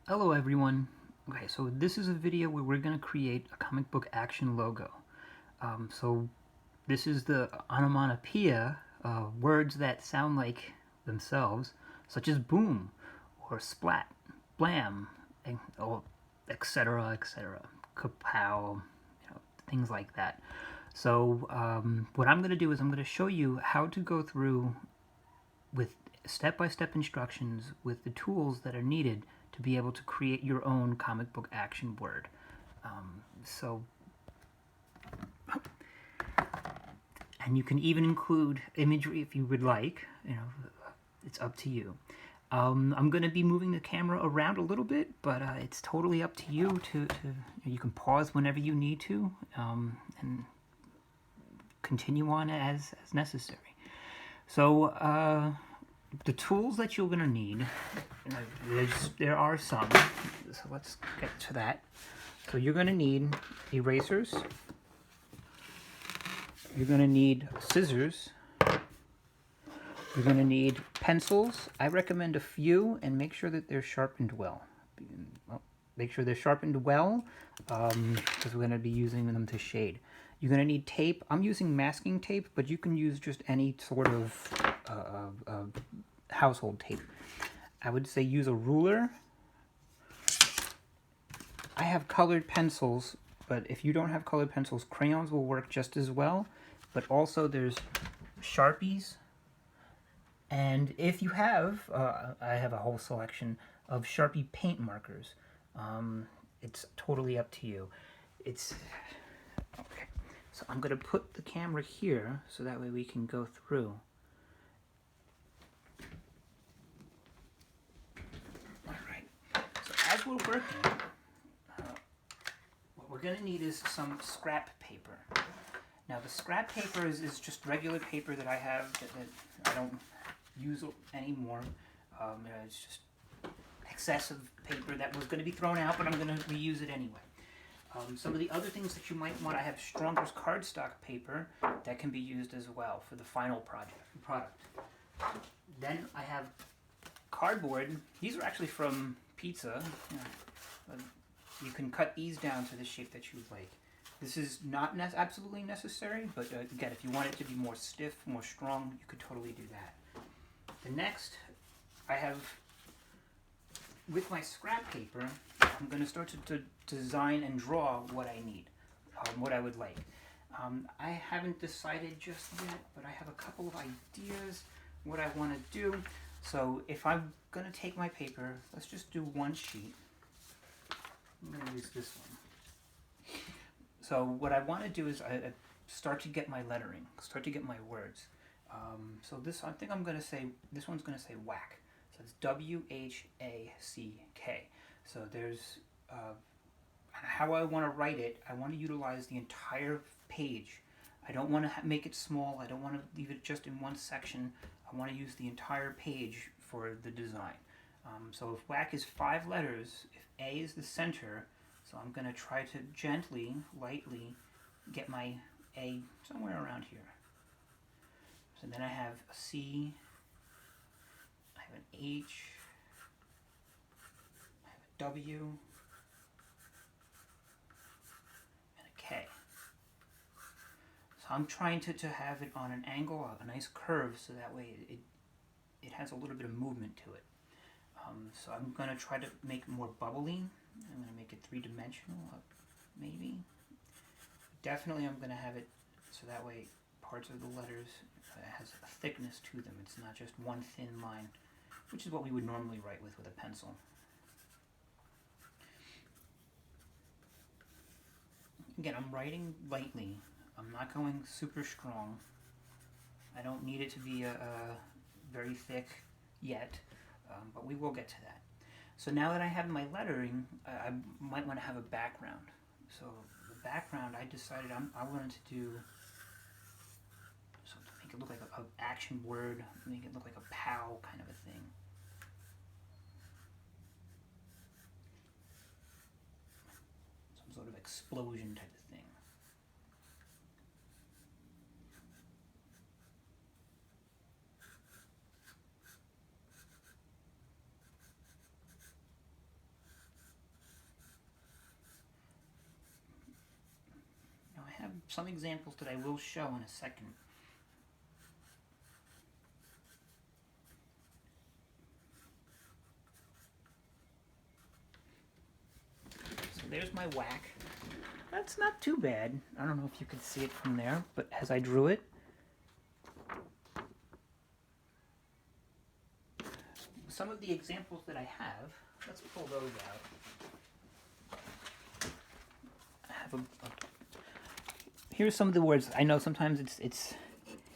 Hello everyone. Okay, so this is a video where we're going to create a comic book action logo. So this is the onomatopoeia, words that sound like themselves, such as boom, or splat, blam, or etc., etc., kapow, things like that. So what I'm going to do is I'm going to show you how to go through with step-by-step instructions with the tools that are needed to be able to create your own comic book action word. So, and you can even include imagery if you would like. It's up to you. I'm going to be moving the camera around a little bit, but it's totally up to you. You can pause whenever you need to, and continue on as necessary. So, the tools that you're going to need, there are some, so let's get to that. So you're going to need erasers, you're going to need scissors, you're going to need pencils. I recommend a few, and make sure that they're sharpened well. Make sure they're sharpened well, because we're going to be using them to shade. You're going to need tape. I'm using masking tape, but you can use just any sort of household tape. I would say use a ruler. I have colored pencils, but if you don't have colored pencils, crayons will work just as well. But also there's Sharpies. And if you have, I have a whole selection of Sharpie paint markers. It's totally up to you. Okay. So I'm going to put the camera here so that way we can go through. Alright, so as we're working, what we're going to need is some scrap paper. Now the scrap paper is just regular paper that I have that I don't use anymore. It's just excessive paper that was going to be thrown out, but I'm going to reuse it anyway. Some of the other things that you might want, I have Stronger's cardstock paper that can be used as well for the final product. Then I have cardboard. These are actually from pizza. You can cut these down to the shape that you like. This is not absolutely necessary, but again, if you want it to be more stiff, more strong, you could totally do that. The next, I have, with my scrap paper, I'm going to start to design and draw what I need, what I would like. I haven't decided just yet, but I have a couple of ideas what I want to do. So if I'm going to take my paper, let's just do one sheet. I'm going to use this one. So what I want to do is I start to get my lettering, start to get my words. So this, I think I'm going to say, this one's going to say whack. So it's W-H-A-C-K. So there's, how I want to write it, I want to utilize the entire page. I don't want to make it small. I don't want to leave it just in one section. I want to use the entire page for the design. So if whack is 5 letters, if A is the center, so I'm going to try to gently, lightly get my A somewhere around here. So then I have a C, I have an H, I have a W, and a K. So I'm trying to have it on an angle, a nice curve, so that way it has a little bit of movement to it. So I'm going to try to make it more bubbly. I'm going to make it 3-dimensional, maybe. Definitely I'm going to have it so that way parts of the letters has a thickness to them. It's not just one thin line, which is what we would normally write with a pencil. Again, I'm writing lightly. I'm not going super strong. I don't need it to be very thick yet, but we will get to that. So now that I have my lettering, I might want to have a background. So the background, I decided I wanted to do, so to make it look like an action word, make it look like a POW kind of a thing. Some sort of explosion type of thing. some examples that I will show in a second. So there's my whack. That's not too bad. I don't know if you can see it from there, but as I drew it, some of the examples that I have, let's pull those out. I have here's some of the words. I know sometimes it's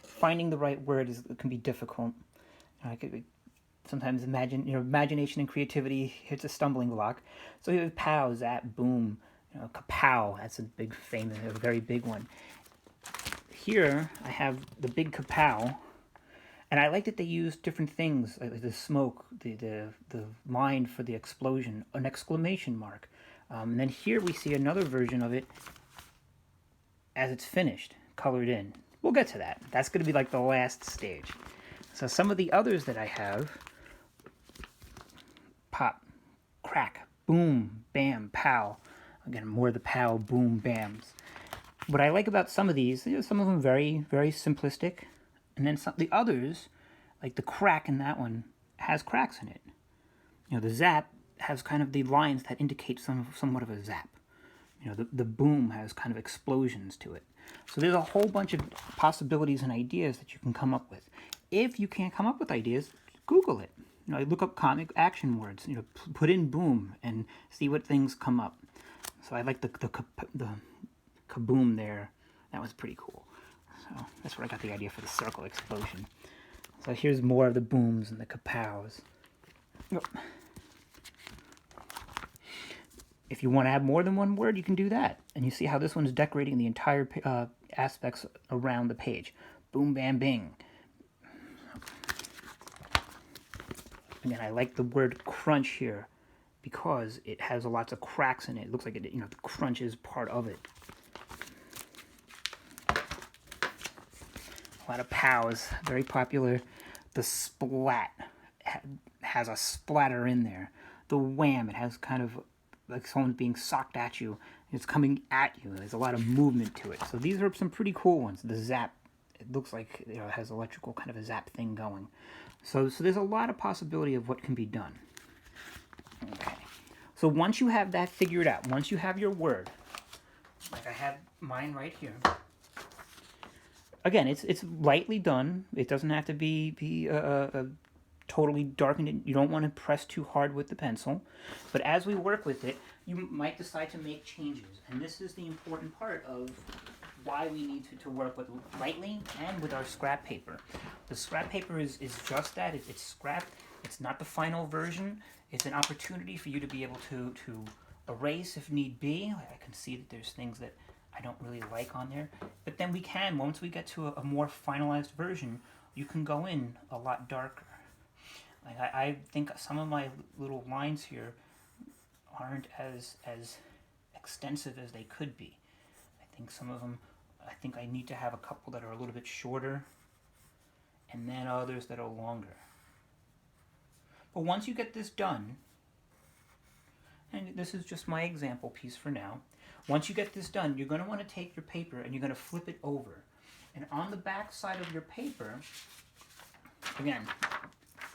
finding the right word can be difficult. Sometimes imagination and creativity hits a stumbling block. So you have pow, zap, boom, kapow. That's a very big one. Here I have the big kapow. And I like that they use different things, like the smoke, the line for the explosion, an exclamation mark. And then here we see another version of it as it's finished, colored in. We'll get to that. That's going to be like the last stage. So some of the others that I have, pop, crack, boom, bam, pow. Again, more of the pow, boom, bams. What I like about some of these, some of them very, very simplistic. And then the others, like the crack in that one, has cracks in it. The zap has kind of the lines that indicate somewhat of a zap. The boom has kind of explosions to it. So there's a whole bunch of possibilities and ideas that you can come up with. If you can't come up with ideas, Google it. Look up comic action words. Put in boom and see what things come up. So I like the kaboom there. That was pretty cool. So that's where I got the idea for the circle explosion. So here's more of the booms and the kapows. If you want to have more than one word, you can do that. And you see how this one's decorating the entire aspects around the page. Boom, bam, bing. Again, I like the word crunch here because it has lots of cracks in it. It looks like the crunch is part of it. A lot of pows, very popular. The splat has a splatter in there. The wham, it has kind of like someone being socked at you. It's coming at you. There's a lot of movement to it. So these are some pretty cool ones. The zap, it looks like it has electrical kind of a zap thing going. So there's a lot of possibility of what can be done. Okay. So once you have that figured out, once you have your word, like I have mine right here. Again, it's lightly done. It doesn't have to be totally darkened. You don't want to press too hard with the pencil. But as we work with it, you might decide to make changes. And this is the important part of why we need to work with lightly and with our scrap paper. The scrap paper is just that. It's scrap. It's not the final version. It's an opportunity for you to be able to erase if need be. I can see that there's things that I don't really like on there. But then we can, once we get to a more finalized version, you can go in a lot darker. Like I think some of my little lines here aren't as extensive as they could be. I think some of them, I think I need to have a couple that are a little bit shorter and then others that are longer. But once you get this done, and this is just my example piece for now, once you get this done, you're going to want to take your paper and you're going to flip it over. And on the back side of your paper, again,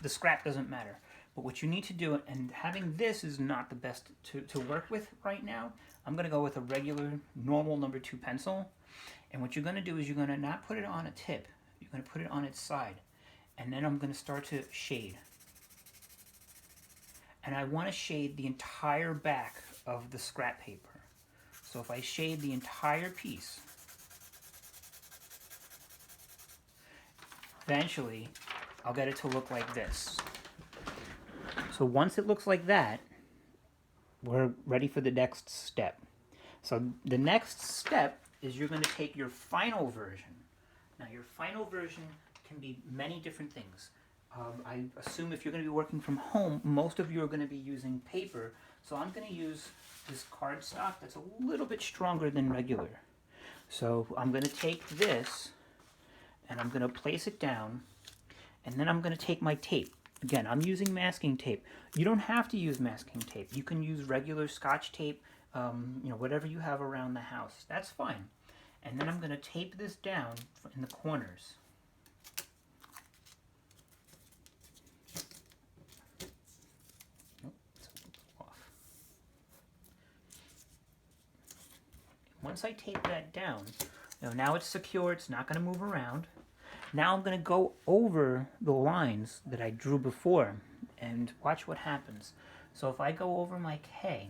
the scrap doesn't matter. But what you need to do, and having this is not the best to work with right now, I'm going to go with a regular, normal number 2 pencil. And what you're going to do is you're going to not put it on a tip. You're going to put it on its side. And then I'm going to start to shade. And I want to shade the entire back of the scrap paper. So if I shade the entire piece, eventually I'll get it to look like this. So once it looks like that, we're ready for the next step. So the next step is you're going to take your final version. Now your final version can be many different things. I assume if you're going to be working from home, most of you are going to be using paper. So I'm going to use this cardstock that's a little bit stronger than regular. So I'm going to take this and I'm going to place it down, and then I'm going to take my tape. Again, I'm using masking tape. You don't have to use masking tape. You can use regular Scotch tape, whatever you have around the house. That's fine. And then I'm going to tape this down in the corners. Once I tape that down, now it's secure, it's not going to move around. Now I'm going to go over the lines that I drew before and watch what happens. So if I go over my K,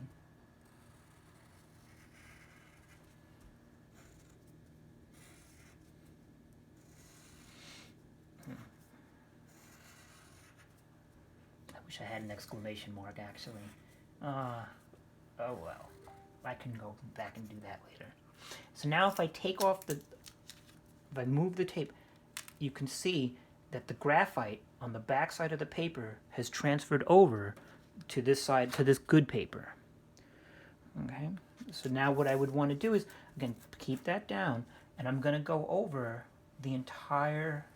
I wish I had an exclamation mark actually. Oh well, I can go back and do that later. So now if I take off if I move the tape, you can see that the graphite on the back side of the paper has transferred over to this side, to this good paper. Okay, so now what I would want to do is, again, keep that down, and I'm going to go over the entire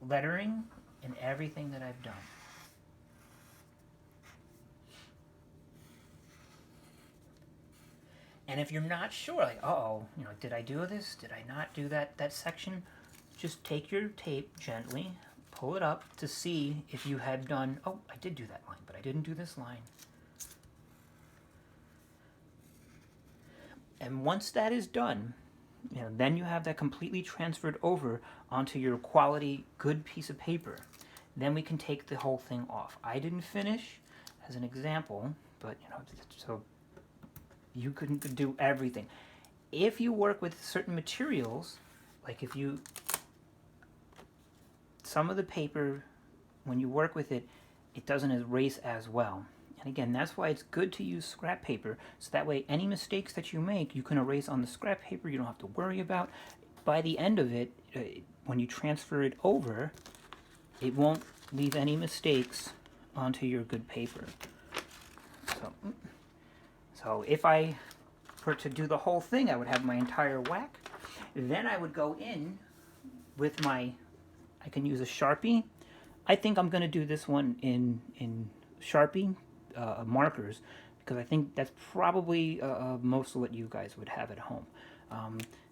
lettering and everything that I've done. And if you're not sure, like, uh-oh, did I do this? Did I not do that section? Just take your tape gently, pull it up to see if you had done, oh, I did do that line, but I didn't do this line. And once that is done, then you have that completely transferred over onto your quality, good piece of paper. Then we can take the whole thing off. I didn't finish, as an example, but, so you couldn't do everything. If you work with certain materials, like some of the paper, when you work with it, it doesn't erase as well. And again, that's why it's good to use scrap paper, so that way any mistakes that you make, you can erase on the scrap paper, you don't have to worry about. By the end of it, when you transfer it over, it won't leave any mistakes onto your good paper. So if I were to do the whole thing, I would have my entire whack. Then I would go in with I can use a Sharpie. I think I'm going to do this one in Sharpie markers, because I think that's probably most of what you guys would have at home.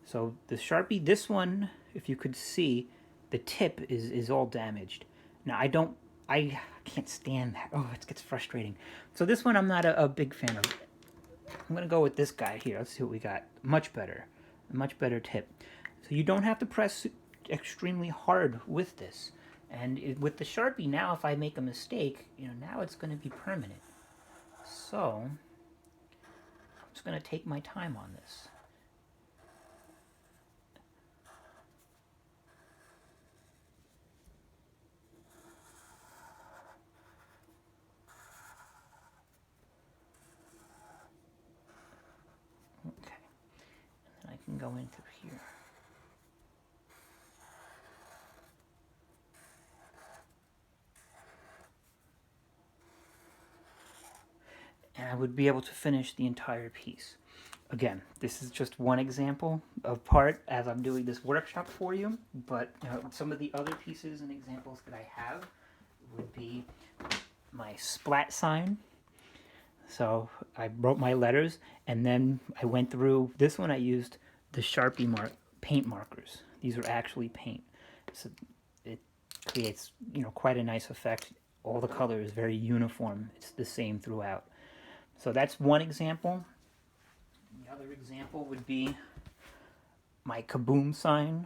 So the Sharpie, this one, if you could see, the tip is all damaged. Now I can't stand that. Oh, it gets frustrating. So this one I'm not a big fan of. I'm going to go with this guy here. Let's see what we got. Much better. A much better tip. So you don't have to press extremely hard with this. And with the Sharpie, now if I make a mistake, now it's going to be permanent. So I'm just going to take my time on this. Okay. And then I can go in through here. And I would be able to finish the entire piece. Again, this is just one example of part as I'm doing this workshop for you, but some of the other pieces and examples that I have would be my splat sign. So I wrote my letters, and then I went through, this one I used the Sharpie paint markers. These are actually paint. So it creates, quite a nice effect. All the color is very uniform. It's the same throughout. So that's one example. The other example would be my kaboom sign.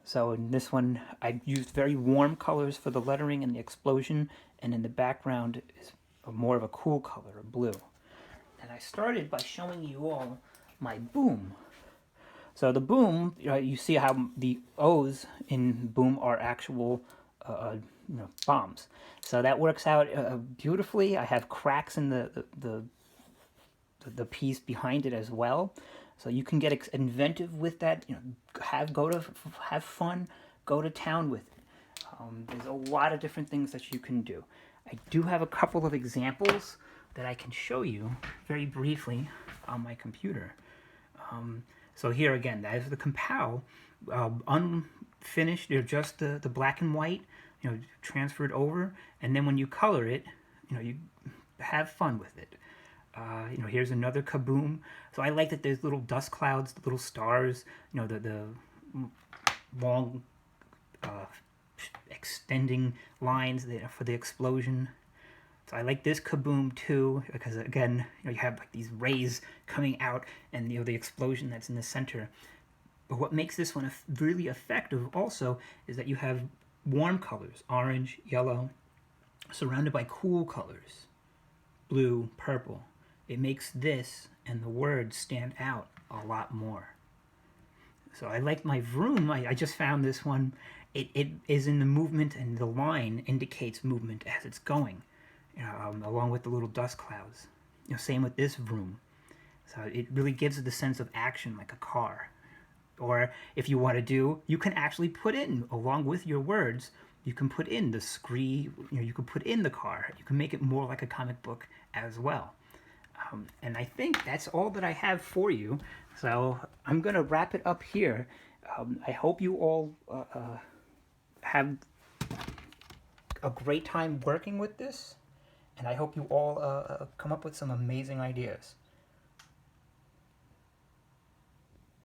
So in this one, I used very warm colors for the lettering and the explosion, and in the background is more of a cool color, a blue. And I started by showing you all my boom. So the boom, you see how the O's in boom are actual bombs. So that works out beautifully. I have cracks in the piece behind it as well. So you can get inventive with that. Have fun, go to town with it. There's a lot of different things that you can do. I do have a couple of examples that I can show you very briefly on my computer. So here again, that is the Compow, unfinished, just the black and white, transferred over, and then when you color it, you have fun with it. Here's another kaboom. So I like that there's little dust clouds, the little stars, the long extending lines there for the explosion. So I like this kaboom too, because again, you have like these rays coming out and the explosion that's in the center. But what makes this one really effective also is that you have warm colors, orange, yellow, surrounded by cool colors, blue, purple. It makes this and the words stand out a lot more. So I like my vroom. I just found this one. It is in the movement, and the line indicates movement as it's going, along with the little dust clouds. Same with this vroom. So it really gives it the sense of action, like a car. Or if you want to you can actually put in, along with your words, you can put in the scree, you can put in the car. You can make it more like a comic book as well. And I think that's all that I have for you. So I'm going to wrap it up here. I hope you all have a great time working with this. And I hope you all come up with some amazing ideas.